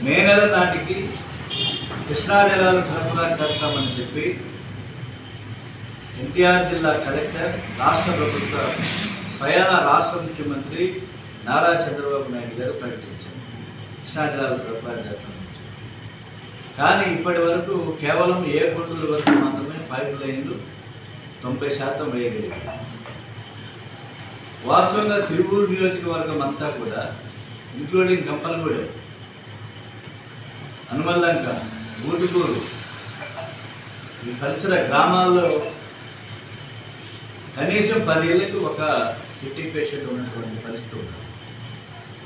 మే నెల నాటికి కృష్ణా జలాలు సరఫరా చేస్తామని చెప్పి ఎన్టీఆర్ జిల్లా కలెక్టర్, రాష్ట్ర ప్రభుత్వ స్వయాన రాష్ట్ర ముఖ్యమంత్రి నారా చంద్రబాబు నాయుడు గారు ప్రకటించారు కృష్ణా జలాలు సరఫరా చేస్తామని. కానీ ఇప్పటి వరకు కేవలం ఏ కొండల వరకు మాత్రమే పైప్ లైన్లు 90% వేయగలిగారు. వాస్తవంగా తిరువూరు నియోజకవర్గం అంతా కూడా ఇంక్లూడింగ్ గంపలగూడెం, అనుమల్లంక, ఊటుకూరు ఈ పరిసర గ్రామాల్లో కనీసం 10 ఏళ్ళకు ఒక కిడ్నీ పేషెంట్ ఉన్నటువంటి పరిస్థితి ఉంది.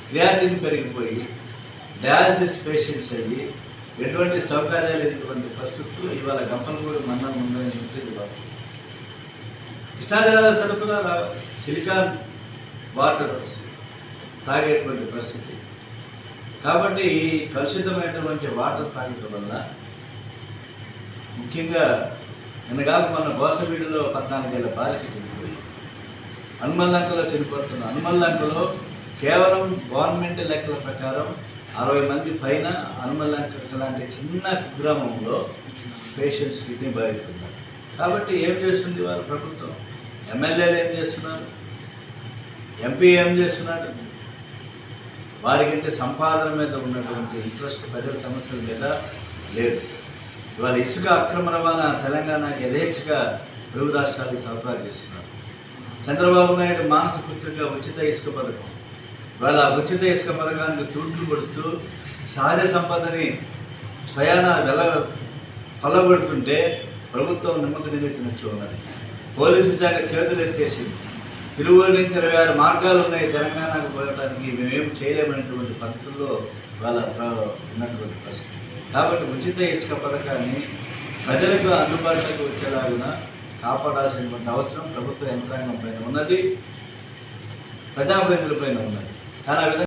క్రియాటిన్ పెరిగిపోయి డయాలసిస్ పేషెంట్స్ అయ్యి ఎటువంటి సౌకర్యాలు లేనటువంటి పరిస్థితులు ఇవాళ గంపలగూడెం మండలం ఉందని చెప్పి వస్తుంది. కృష్ణా జలాల సరఫరా సిలికాన్ వాటర్ తాగేటువంటి పరిస్థితి. కాబట్టి కలుషితమైనటువంటి వాటర్ తాగడం వల్ల ముఖ్యంగా నిన్నగాక మన గోసవీడులో 14 ఏళ్ల బాలిక చనిపోయి అనుమల్లంకలో చనిపోతున్న అనుమల్లంకలో కేవలం గవర్నమెంట్ లెక్కల ప్రకారం 60 మంది పైన అనుమల్లంక లాంటి చిన్న కుగ్రామంలో పేషెంట్స్ కిడ్నీ బాధితున్నారు. కాబట్టి ఏం చేస్తుంది వారు ప్రభుత్వం? ఎమ్మెల్యేలు ఏం చేస్తున్నారు? ఎంపీ ఏం చేస్తున్నాడు? వారికంటే సంపాదన మీద ఉన్నటువంటి ఇంట్రెస్ట్ ప్రజల సమస్యల మీద లేదు. ఇవాళ ఇసుక అక్రమ రవాణా తెలంగాణకి యథేచ్ఛగా తెలుగు రాష్ట్రాలకు సరఫరా చేస్తున్నారు. చంద్రబాబు నాయుడు మానస పుత్రిక ఉచిత ఇసుక పథకం, ఇవాళ ఉచిత ఇసుక పథకానికి తూట్లు పడుతూ సహజ సంపదని స్వయాన కొల్లగొడుతుంటే ప్రభుత్వం నిమ్మక నిలెత్తినట్లు ఉన్నది. పోలీసు శాఖ చేతులు ఎత్తేసింది. తిరువూరు నుంచి 26 మార్గాలు ఉన్నాయి తెలంగాణకు పోవడానికి, మేమేం చేయలేమనేటువంటి పద్ధతుల్లో వాళ్ళ ఉన్నటువంటి పరిస్థితి. కాబట్టి ఉచిత ఇసుక పథకాన్ని ప్రజలకు అందుబాటులోకి వచ్చేలాగున కాపాడాల్సినటువంటి అవసరం ప్రభుత్వ యంత్రాంగం పైన ఉన్నది, ప్రజాప్రతినిధుల పైన ఉన్నది. కానీ